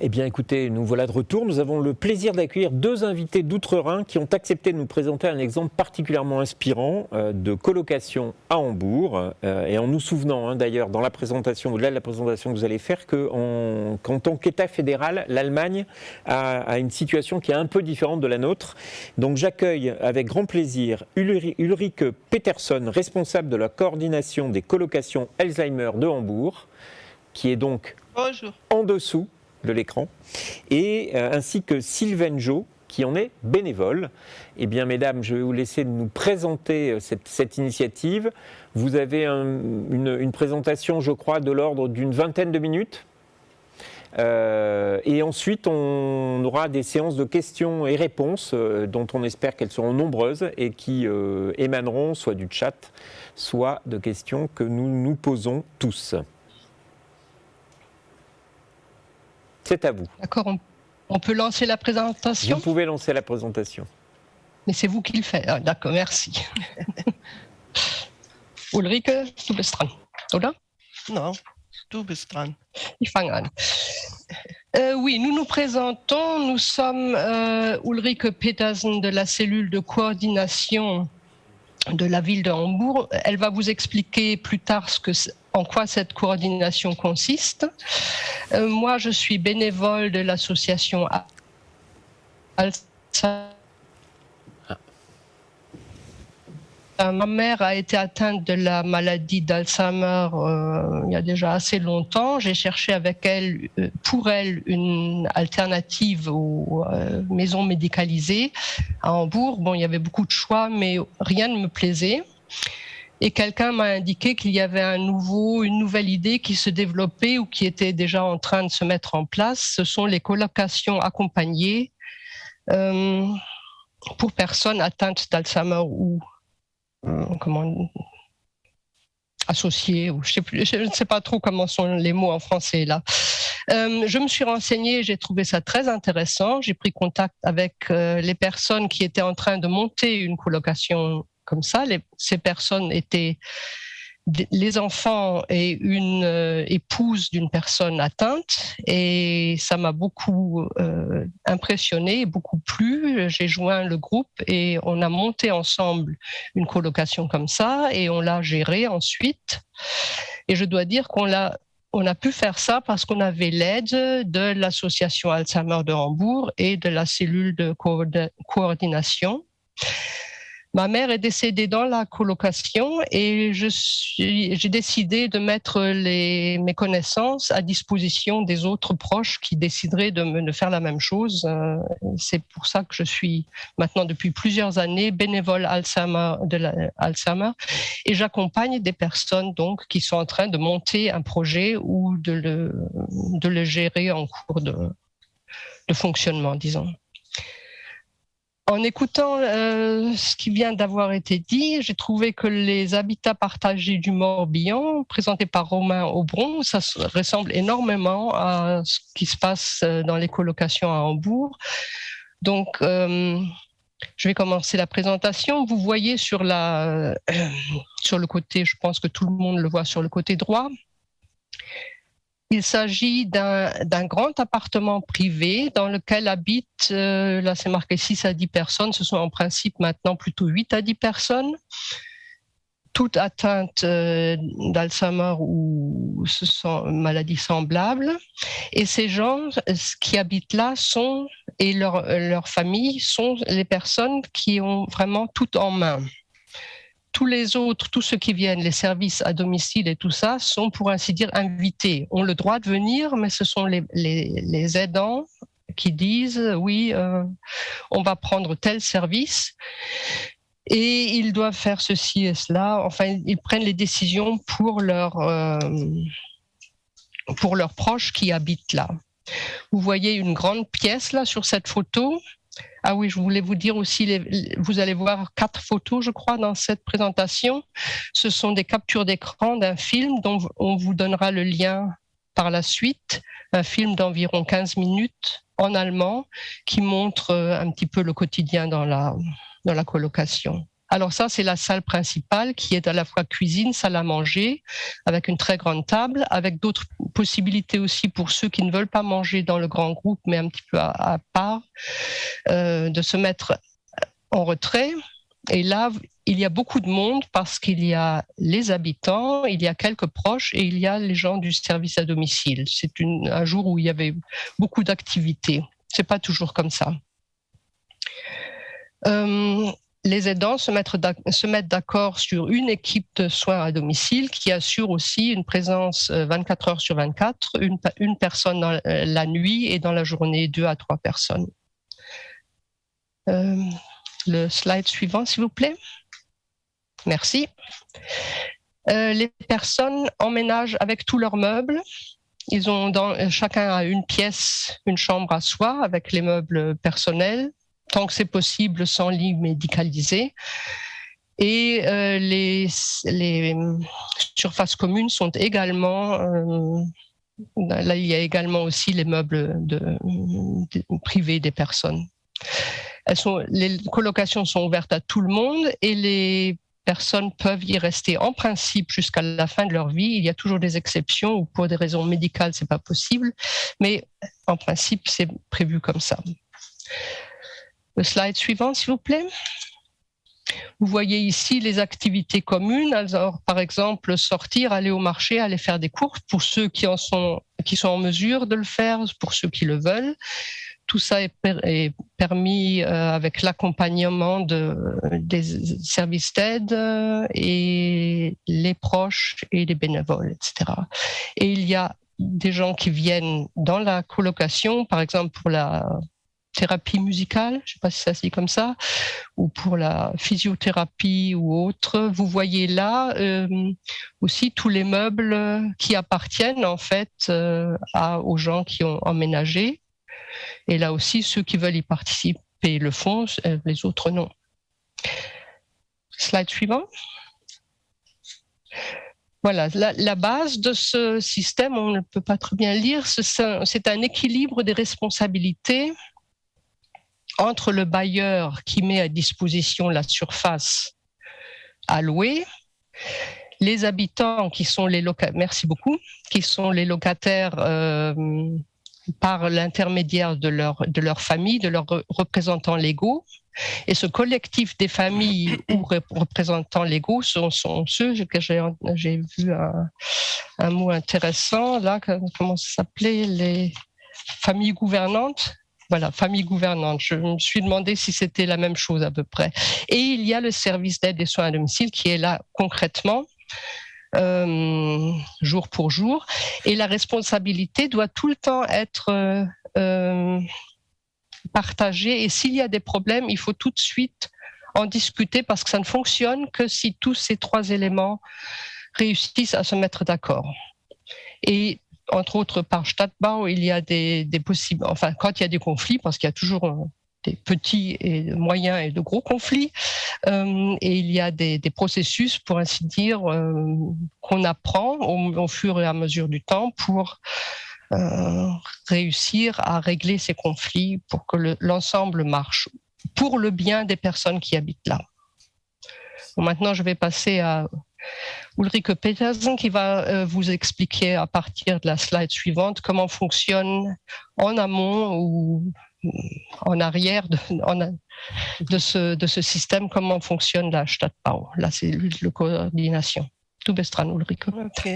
Eh bien écoutez, nous voilà de retour. Nous avons le plaisir d'accueillir deux invités d'Outre-Rhin qui ont accepté de nous présenter un exemple particulièrement inspirant de colocation à Hambourg. Et en nous souvenant d'ailleurs dans la présentation, au-delà de la présentation que vous allez faire, qu'en tant qu'État fédéral, l'Allemagne a une situation qui est un peu différente de la nôtre. Donc j'accueille avec grand plaisir Ulrike Peterson, responsable de la coordination des colocations Alzheimer de Hambourg, qui est donc Bonjour. En dessous de l'écran, et ainsi que Sylvaine Jo, qui en est bénévole. Eh bien, mesdames, je vais vous laisser nous présenter cette initiative. Vous avez une présentation, je crois, de l'ordre d'une vingtaine de minutes. Et ensuite, on aura des séances de questions et réponses, dont on espère qu'elles seront nombreuses et qui émaneront soit du chat, soit de questions que nous nous posons tous. C'est à vous. D'accord, on peut lancer la présentation. Vous pouvez lancer la présentation. Mais c'est vous qui le faites. Ah, d'accord, merci. Ulrike, du bist dran, oder? Non, du bist dran. Ich fange an. Oui, nous nous présentons. Nous sommes Ulrike Peterson de la cellule de coordination de la ville de Hambourg. Elle va vous expliquer plus tard en quoi cette coordination consiste. Moi, je suis bénévole de l'association Alzheimer. Ma mère a été atteinte de la maladie d'Alzheimer il y a déjà assez longtemps. J'ai cherché avec elle, pour elle, une alternative aux maisons médicalisées à Hambourg. Bon, il y avait beaucoup de choix, mais rien ne me plaisait. Et quelqu'un m'a indiqué qu'il y avait une nouvelle idée qui se développait ou qui était déjà en train de se mettre en place. Ce sont les colocations accompagnées pour personnes atteintes d'Alzheimer ou associées, ou je ne sais pas trop comment sont les mots en français là. Je me suis renseignée, j'ai trouvé ça très intéressant. J'ai pris contact avec les personnes qui étaient en train de monter une colocation comme ça. Ces personnes étaient les enfants et une épouse d'une personne atteinte, et ça m'a beaucoup impressionné, beaucoup plu. J'ai joint le groupe et on a monté ensemble une colocation comme ça et on l'a gérée ensuite. Et je dois dire qu'on a pu faire ça parce qu'on avait l'aide de l'association Alzheimer de Hambourg et de la cellule de coordination. Ma mère est décédée dans la colocation et j'ai décidé de mettre mes connaissances à disposition des autres proches qui décideraient de faire la même chose. C'est pour ça que je suis maintenant depuis plusieurs années bénévole Alzheimer et j'accompagne des personnes donc qui sont en train de monter un projet ou de le gérer en cours de fonctionnement, disons. En écoutant ce qui vient d'avoir été dit, j'ai trouvé que les habitats partagés du Morbihan, présentés par Romain Aubron, ça ressemble énormément à ce qui se passe dans les colocations à Hambourg. Donc, je vais commencer la présentation. Vous voyez sur le côté, je pense que tout le monde le voit sur le côté droit, il s'agit d'un grand appartement privé dans lequel habitent, là c'est marqué 6 à 10 personnes, ce sont en principe maintenant plutôt 8 à 10 personnes, toutes atteintes d'Alzheimer ou ce sont maladies semblables. Et ces gens qui habitent là et leur famille sont les personnes qui ont vraiment tout en main. Tous les autres, tous ceux qui viennent, les services à domicile et tout ça, sont pour ainsi dire invités, ont le droit de venir, mais ce sont les aidants qui disent oui, on va prendre tel service et ils doivent faire ceci et cela. Enfin, ils prennent les décisions pour leurs proches qui habitent là. Vous voyez une grande pièce là sur cette photo. Ah oui, je voulais vous dire aussi, vous allez voir 4 photos, je crois, dans cette présentation. Ce sont des captures d'écran d'un film dont on vous donnera le lien par la suite, un film d'environ 15 minutes en allemand qui montre un petit peu le quotidien dans la colocation. Alors ça, c'est la salle principale qui est à la fois cuisine, salle à manger, avec une très grande table, avec d'autres possibilités aussi pour ceux qui ne veulent pas manger dans le grand groupe, mais un petit peu à part, de se mettre en retrait. Et là, il y a beaucoup de monde parce qu'il y a les habitants, il y a quelques proches et il y a les gens du service à domicile. C'est un jour où il y avait beaucoup d'activités. C'est pas toujours comme ça. Les aidants se mettent d'accord sur une équipe de soins à domicile qui assure aussi une présence 24 heures sur 24, une personne dans la nuit et dans la journée 2 à 3 personnes. Le slide suivant, s'il vous plaît. Merci. Les personnes emménagent avec tous leurs meubles. Ils ont chacun a une pièce, une chambre à soi avec les meubles personnels, tant que c'est possible sans lit médicalisé. Et les surfaces communes sont également... là, il y a également aussi les meubles privés des personnes. Les colocations sont ouvertes à tout le monde et les personnes peuvent y rester en principe jusqu'à la fin de leur vie. Il y a toujours des exceptions où pour des raisons médicales, c'est pas possible, mais en principe, c'est prévu comme ça. Le slide suivant, s'il vous plaît. Vous voyez ici les activités communes. Alors, par exemple, sortir, aller au marché, aller faire des courses pour ceux qui sont en mesure de le faire, pour ceux qui le veulent. Tout ça est permis avec l'accompagnement des services d'aide et les proches et les bénévoles, etc. Et il y a des gens qui viennent dans la colocation, par exemple pour la thérapie musicale, je ne sais pas si ça se dit comme ça, ou pour la physiothérapie ou autre. Vous voyez là aussi tous les meubles qui appartiennent en fait aux gens qui ont emménagé. Et là aussi, ceux qui veulent y participer le font, les autres non. Slide suivant. Voilà, la base de ce système, on ne peut pas très bien lire, c'est un équilibre des responsabilités entre le bailleur qui met à disposition la surface à louer, les habitants qui sont les locataires, merci beaucoup, qui sont les locataires par l'intermédiaire de leur famille, de leurs représentants légaux. Et ce collectif des familles ou représentants légaux sont ceux que j'ai vu un mot intéressant, là, comment ça s'appelait, les familles gouvernantes. Voilà, famille gouvernante. Je me suis demandé si c'était la même chose à peu près. Et il y a le service d'aide et soins à domicile qui est là concrètement, jour pour jour. Et la responsabilité doit tout le temps être partagée. Et s'il y a des problèmes, il faut tout de suite en discuter parce que ça ne fonctionne que si tous ces trois éléments réussissent à se mettre d'accord. Et entre autres, par Stadtbau, il y a des possibles, enfin, quand il y a des conflits, parce qu'il y a toujours des petits et moyens et de gros conflits, et il y a des processus, pour ainsi dire, qu'on apprend au fur et à mesure du temps pour réussir à régler ces conflits pour que l'ensemble marche, pour le bien des personnes qui habitent là. Bon, maintenant, je vais passer à Ulrike Petersen qui va vous expliquer à partir de la slide suivante comment fonctionne en amont ou en arrière de ce système, comment fonctionne la Stadtbau, la cellule de coordination. Du bist dran, Ulrike. Ok.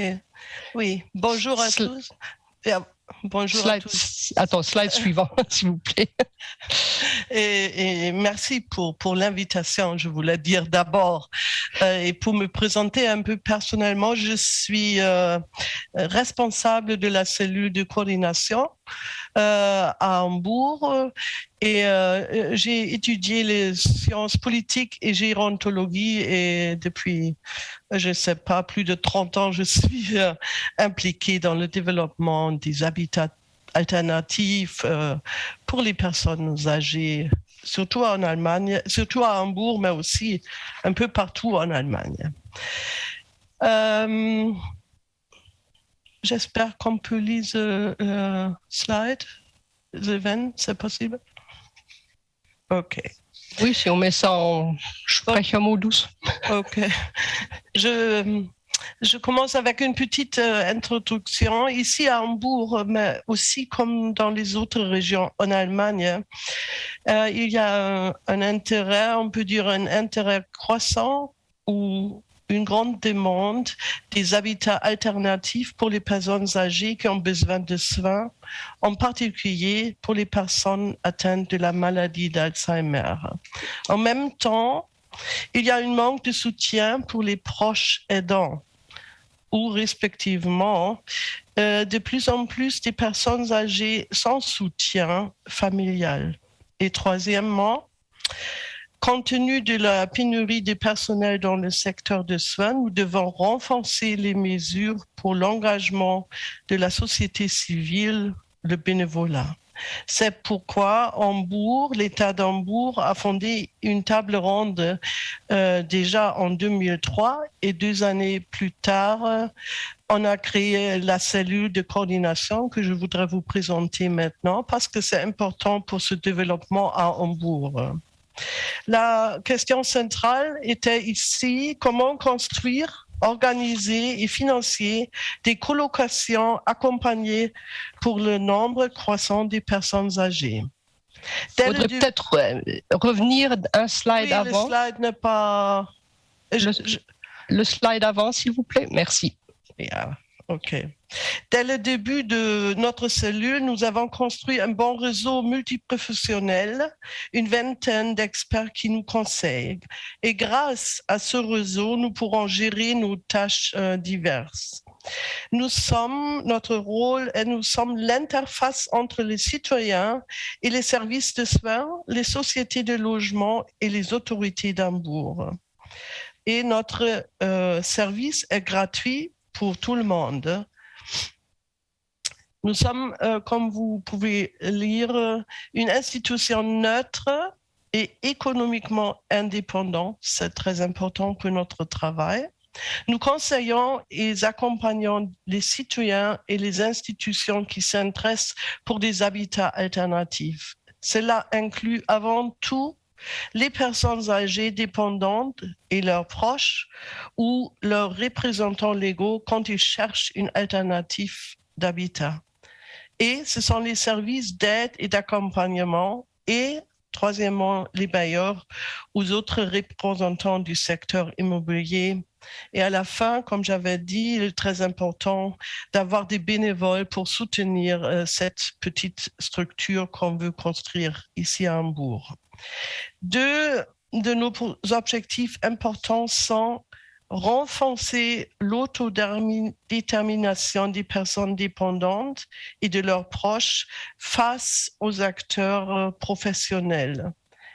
Oui, bonjour à tous. Bonjour à tous. Attends, slide suivant, s'il vous plaît. Et merci pour l'invitation, je voulais dire d'abord. Et pour me présenter un peu personnellement, je suis responsable de la cellule de coordination à Hambourg et j'ai étudié les sciences politiques et gérontologie et depuis, je ne sais pas, plus de 30 ans, je suis impliquée dans le développement des habitats alternatifs pour les personnes âgées, surtout en Allemagne, surtout à Hambourg, mais aussi un peu partout en Allemagne. J'espère qu'on peut lire le slide. C'est possible? OK. Oui, si on met ça en Sprechermodus. Ok. Je commence avec une petite introduction. Ici à Hambourg, mais aussi comme dans les autres régions en Allemagne, il y a un intérêt, on peut dire un intérêt croissant ou une grande demande des habitats alternatifs pour les personnes âgées qui ont besoin de soins, en particulier pour les personnes atteintes de la maladie d'Alzheimer. En même temps, il y a un manque de soutien pour les proches aidants, ou respectivement, de plus en plus des personnes âgées sans soutien familial. Et troisièmement, compte tenu de la pénurie de personnel dans le secteur de soins, nous devons renforcer les mesures pour l'engagement de la société civile, le bénévolat. C'est pourquoi l'État d'Hambourg a fondé une table ronde déjà en 2003 et 2 années plus tard, on a créé la cellule de coordination que je voudrais vous présenter maintenant parce que c'est important pour ce développement à Hambourg. La question centrale était ici comment construire, organiser et financer des colocations accompagnées pour le nombre croissant des personnes âgées. Il faudrait peut-être revenir un slide avant. Le slide n'est pas... Le slide avant, s'il vous plaît. Merci. Yeah. OK. Dès le début de notre cellule, nous avons construit un bon réseau multiprofessionnel, une vingtaine d'experts qui nous conseillent. Et grâce à ce réseau, nous pourrons gérer nos tâches diverses. Notre rôle est nous sommes l'interface entre les citoyens et les services de soins, les sociétés de logement et les autorités d'Hambourg. Et notre service est gratuit pour tout le monde. Nous sommes, comme vous pouvez lire, une institution neutre et économiquement indépendante. C'est très important pour notre travail. Nous conseillons et accompagnons les citoyens et les institutions qui s'intéressent pour des habitats alternatifs. Cela inclut avant tout les personnes âgées dépendantes et leurs proches ou leurs représentants légaux quand ils cherchent une alternative d'habitat. Et ce sont les services d'aide et d'accompagnement et, troisièmement, les bailleurs ou autres représentants du secteur immobilier. Et à la fin, comme j'avais dit, il est très important d'avoir des bénévoles pour soutenir cette petite structure qu'on veut construire ici à Hambourg. Deux de nos objectifs importants sont renforcer l'autodétermination des personnes dépendantes et de leurs proches face aux acteurs professionnels.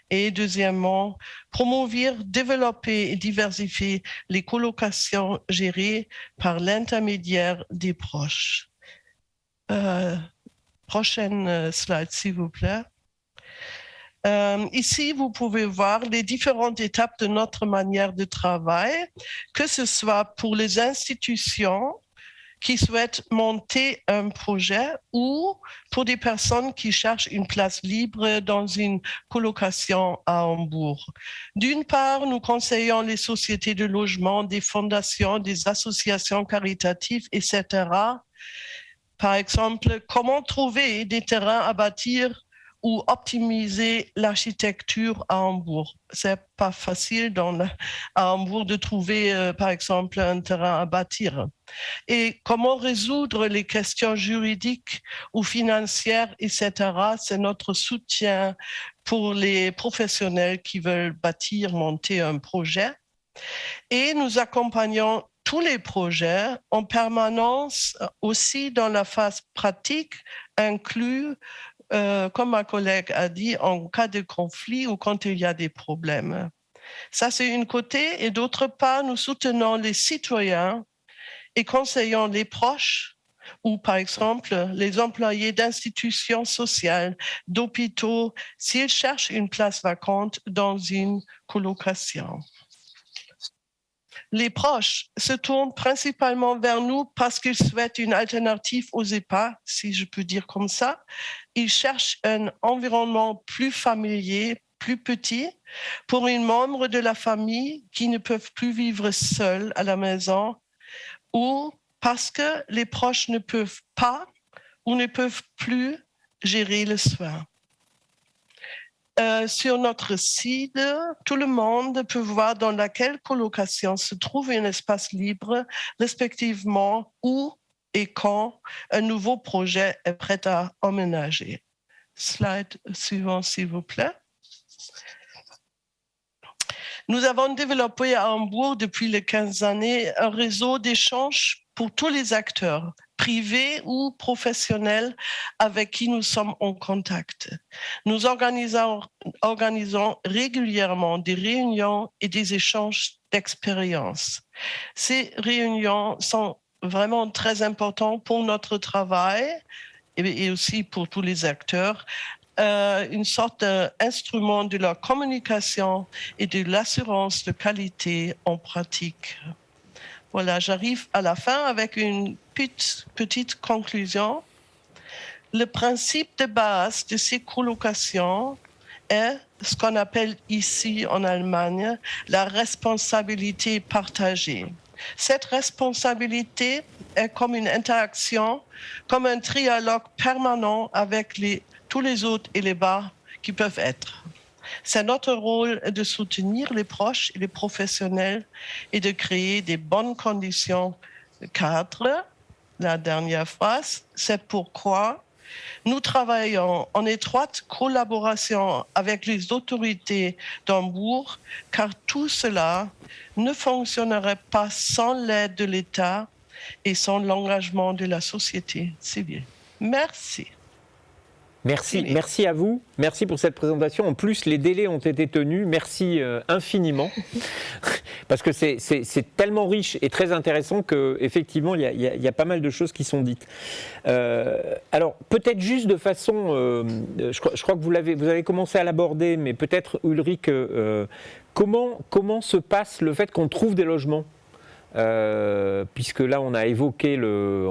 Et deuxièmement, promouvoir, développer et diversifier les colocations gérées par l'intermédiaire des proches. Prochaine slide, s'il vous plaît. Ici, vous pouvez voir les différentes étapes de notre manière de travail, que ce soit pour les institutions qui souhaitent monter un projet ou pour des personnes qui cherchent une place libre dans une colocation à Hambourg. D'une part, nous conseillons les sociétés de logement, des fondations, des associations caritatives, etc. Par exemple, comment trouver des terrains à bâtir ou optimiser l'architecture à Hambourg. C'est pas facile à Hambourg de trouver, par exemple, un terrain à bâtir. Et comment résoudre les questions juridiques ou financières, etc. C'est notre soutien pour les professionnels qui veulent bâtir, monter un projet. Et nous accompagnons tous les projets en permanence aussi dans la phase pratique, inclus comme ma collègue a dit, en cas de conflit ou quand il y a des problèmes. Ça, c'est une côté. Et d'autre part, nous soutenons les citoyens et conseillons les proches ou, par exemple, les employés d'institutions sociales, d'hôpitaux, s'ils cherchent une place vacante dans une colocation. Les proches se tournent principalement vers nous parce qu'ils souhaitent une alternative aux EHPAD, si je peux dire comme ça. Ils cherchent un environnement plus familier, plus petit, pour un membre de la famille qui ne peuvent plus vivre seul à la maison ou parce que les proches ne peuvent pas ou ne peuvent plus gérer le soin. Sur notre site, tout le monde peut voir dans laquelle colocation se trouve un espace libre, respectivement où et quand un nouveau projet est prêt à emménager. Slide suivant, s'il vous plaît. Nous avons développé à Hambourg depuis les 15 années un réseau d'échanges pour tous les acteurs, privés ou professionnels, avec qui nous sommes en contact. Nous organisons régulièrement des réunions et des échanges d'expériences. Ces réunions sont vraiment très importantes pour notre travail et aussi pour tous les acteurs. Une sorte d'instrument de la communication et de l'assurance de qualité en pratique. Voilà, j'arrive à la fin avec une petite conclusion. Le principe de base de ces colocations est ce qu'on appelle ici en Allemagne la responsabilité partagée. Cette responsabilité est comme une interaction, comme un dialogue permanent avec tous les autres éléments qui peuvent être. C'est notre rôle de soutenir les proches et les professionnels et de créer des bonnes conditions de cadre. La dernière phrase, c'est pourquoi nous travaillons en étroite collaboration avec les autorités d'Hambourg, car tout cela ne fonctionnerait pas sans l'aide de l'État et sans l'engagement de la société civile. Merci. Merci à vous. Merci pour cette présentation. En plus, les délais ont été tenus. Merci infiniment. Parce que c'est tellement riche et très intéressant qu'effectivement, il y a pas mal de choses qui sont dites. Alors, peut-être juste de façon... je crois que vous avez commencé à l'aborder, mais peut-être, Ulrich, comment se passe le fait qu'on trouve des logements ? Puisque là on a évoqué le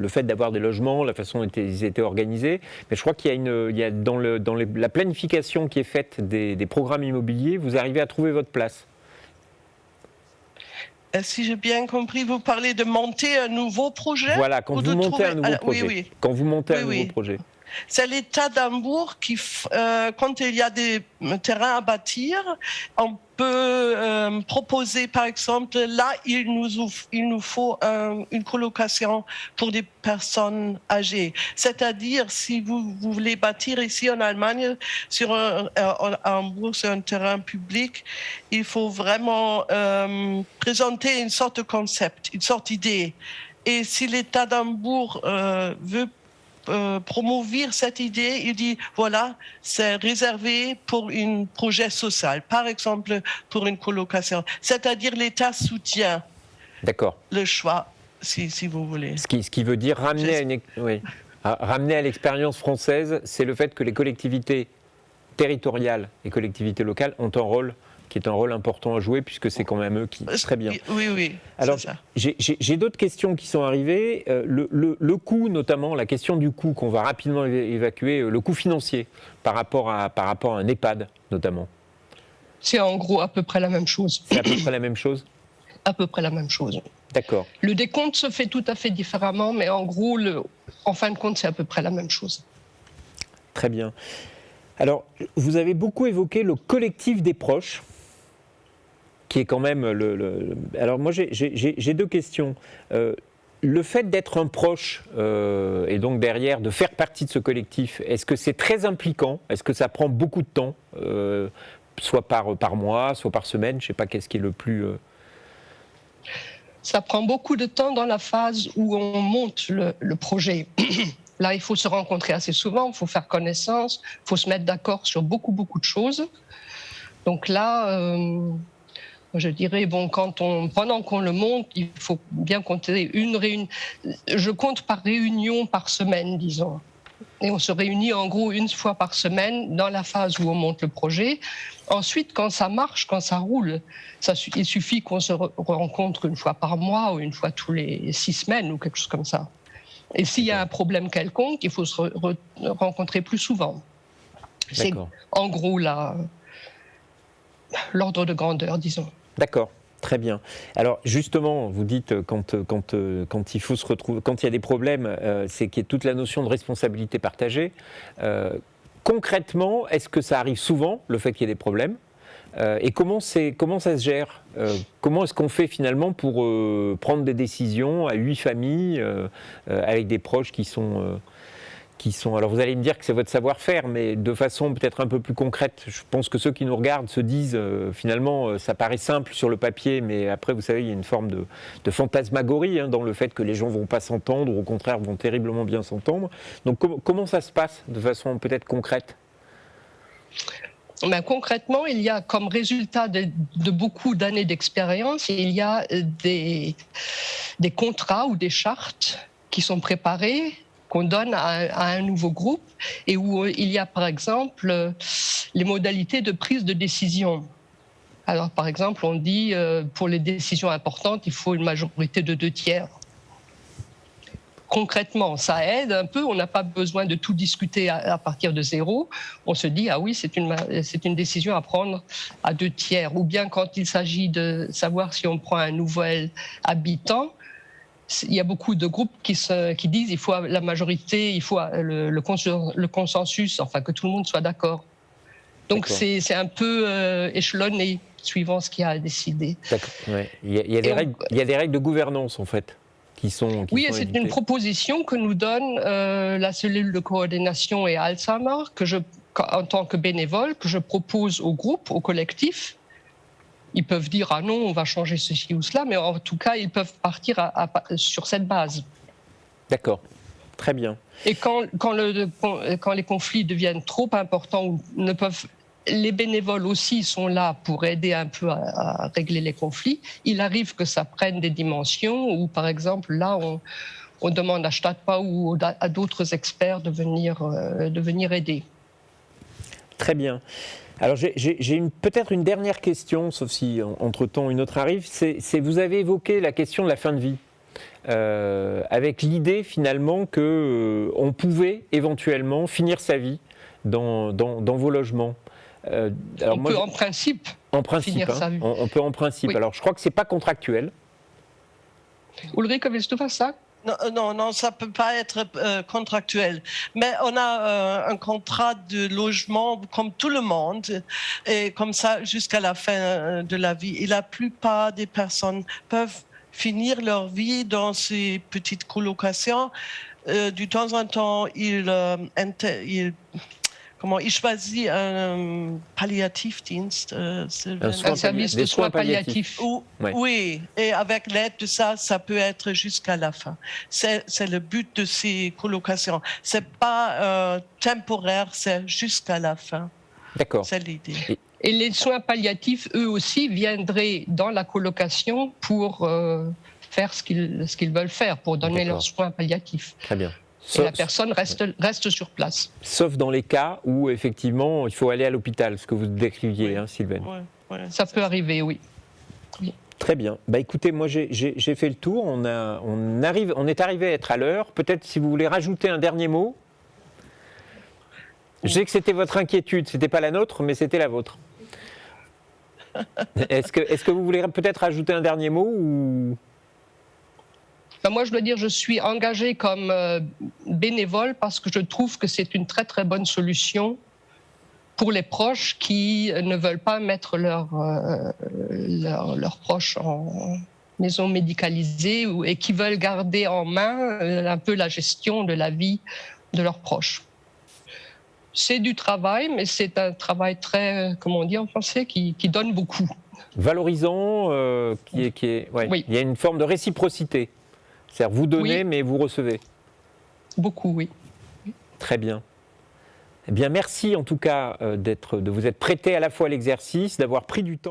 fait d'avoir des logements, la façon dont ils étaient organisés, mais je crois qu'il y a dans la planification qui est faite des programmes immobiliers, vous arrivez à trouver votre place. Si j'ai bien compris, vous parlez de monter un nouveau projet ? Voilà, quand vous montez un nouveau projet. Oui. Quand vous montez un nouveau projet. C'est l'État d'Hambourg qui, quand il y a des terrains à bâtir, on peut proposer, par exemple, là, il nous faut une colocation pour des personnes âgées. C'est-à-dire, si vous voulez bâtir ici en Allemagne, à Hambourg, sur un terrain public, il faut vraiment présenter une sorte de concept, une sorte d'idée. Et si l'État d'Hambourg veut promouvoir cette idée, il dit voilà, c'est réservé pour un projet social, par exemple pour une colocation. C'est-à-dire l'État soutient le choix, si vous voulez. Ce qui veut dire ramener à l'expérience française, c'est le fait que les collectivités territoriales et collectivités locales ont un rôle qui est un rôle important à jouer, puisque c'est quand même eux qui... Très bien. Oui. Alors, j'ai d'autres questions qui sont arrivées. Le coût, notamment, la question du coût qu'on va rapidement évacuer, le coût financier par rapport à un EHPAD, notamment. C'est en gros à peu près la même chose. C'est à peu près la même chose ? À peu près la même chose. D'accord. Le décompte se fait tout à fait différemment, mais en gros, en fin de compte, c'est à peu près la même chose. Très bien. Alors, vous avez beaucoup évoqué le collectif des proches, qui est quand même Alors moi j'ai deux questions. Le fait d'être un proche et donc derrière de faire partie de ce collectif, est-ce que c'est très impliquant ? Est-ce que ça prend beaucoup de temps, soit par mois, soit par semaine ? Je ne sais pas qu'est-ce qui est le plus... Ça prend beaucoup de temps dans la phase où on monte le projet. Là, il faut se rencontrer assez souvent, il faut faire connaissance, il faut se mettre d'accord sur beaucoup de choses. Donc là... je dirais, pendant qu'on le monte, il faut bien compter une réunion. Je compte par réunion par semaine, disons. Et on se réunit en gros une fois par semaine dans la phase où on monte le projet. Ensuite, quand ça marche, quand ça roule, il suffit qu'on se rencontre une fois par mois ou une fois tous les 6 semaines ou quelque chose comme ça. Et s'il y a un problème quelconque, il faut se rencontrer plus souvent. C'est en gros l'ordre de grandeur, disons. D'accord. Très bien. Alors justement, vous dites quand il faut se retrouver, quand il y a des problèmes, c'est qu'il y a toute la notion de responsabilité partagée. Concrètement, est-ce que ça arrive souvent, le fait qu'il y ait des problèmes ? Et comment ça se gère ? Comment est-ce qu'on fait finalement pour prendre des décisions à 8 familles avec des proches qui sont... Alors vous allez me dire que c'est votre savoir-faire, mais de façon peut-être un peu plus concrète. Je pense que ceux qui nous regardent se disent finalement ça paraît simple sur le papier, mais après vous savez il y a une forme de fantasmagorie dans le fait que les gens ne vont pas s'entendre ou au contraire vont terriblement bien s'entendre. Donc comment ça se passe de façon peut-être concrète ? Ben, concrètement, il y a comme résultat de beaucoup d'années d'expérience, il y a des contrats ou des chartes qui sont préparées, qu'on donne à un nouveau groupe et où il y a par exemple les modalités de prise de décision. Alors par exemple, on dit pour les décisions importantes, il faut une majorité de 2/3. Concrètement, ça aide un peu, on n'a pas besoin de tout discuter à partir de zéro. On se dit, ah oui, c'est une décision à prendre à 2/3. Ou bien quand il s'agit de savoir si on prend un nouvel habitant, il y a beaucoup de groupes qui disent il faut la majorité, il faut le consensus, enfin que tout le monde soit d'accord. Donc c'est un peu échelonné suivant ce qu'il y a à décider. Ouais. Il y a des règles de gouvernance en fait qui sont oui, et c'est une proposition que nous donne la cellule de coordination et Alzheimer en tant que bénévole que je propose au groupe, au collectif. Ils peuvent dire ah non, on va changer ceci ou cela, mais en tout cas, ils peuvent partir sur cette base. D'accord, très bien. Et quand les conflits deviennent trop importants, les bénévoles aussi sont là pour aider un peu à régler les conflits. Il arrive que ça prenne des dimensions où, par exemple, là, on demande à Stadtbau ou à d'autres experts de venir aider. Très bien. Alors j'ai peut-être une dernière question, sauf si entre-temps une autre arrive. C'est vous avez évoqué la question de la fin de vie, avec l'idée finalement qu'on pouvait éventuellement finir sa vie dans vos logements. On peut en principe finir sa vie. On peut en principe. Oui. Alors je crois que ce n'est pas contractuel. Ulrike, willst du was sagen? Non, ça ne peut pas être contractuel. Mais on a un contrat de logement comme tout le monde, et comme ça jusqu'à la fin de la vie. Et la plupart des personnes peuvent finir leur vie dans ces petites colocations. De temps en temps, ils choisissent un palliativdienst, un service de soins palliatifs. Oui, et avec l'aide de ça peut être jusqu'à la fin. C'est le but de ces colocations. C'est pas temporaire, c'est jusqu'à la fin. D'accord. C'est l'idée. Et les soins palliatifs, eux aussi, viendraient dans la colocation pour faire ce qu'ils veulent faire, pour donner leurs soins palliatifs. Très bien. Et la personne reste sur place. Sauf dans les cas où, effectivement, il faut aller à l'hôpital, ce que vous décriviez, oui. Sylvaine. Oui, ça peut arriver, oui. Très bien. Écoutez, moi, j'ai fait le tour. On est arrivé à être à l'heure. Peut-être, si vous voulez rajouter un dernier mot. Je sais que c'était votre inquiétude. Ce n'était pas la nôtre, mais c'était la vôtre. Est-ce que vous voulez peut-être rajouter un dernier mot ou... Moi, je dois dire, je suis engagée comme bénévole parce que je trouve que c'est une très, très bonne solution pour les proches qui ne veulent pas mettre leurs proches en maison médicalisée et qui veulent garder en main un peu la gestion de la vie de leurs proches. C'est du travail, mais c'est un travail très, comment on dit en français, qui donne beaucoup. Valorisant, oui. Il y a une forme de réciprocité. C'est-à-dire vous donnez, mais vous recevez. Beaucoup, oui. Très bien. Eh bien, merci en tout cas de vous être prêté à la fois à l'exercice, d'avoir pris du temps.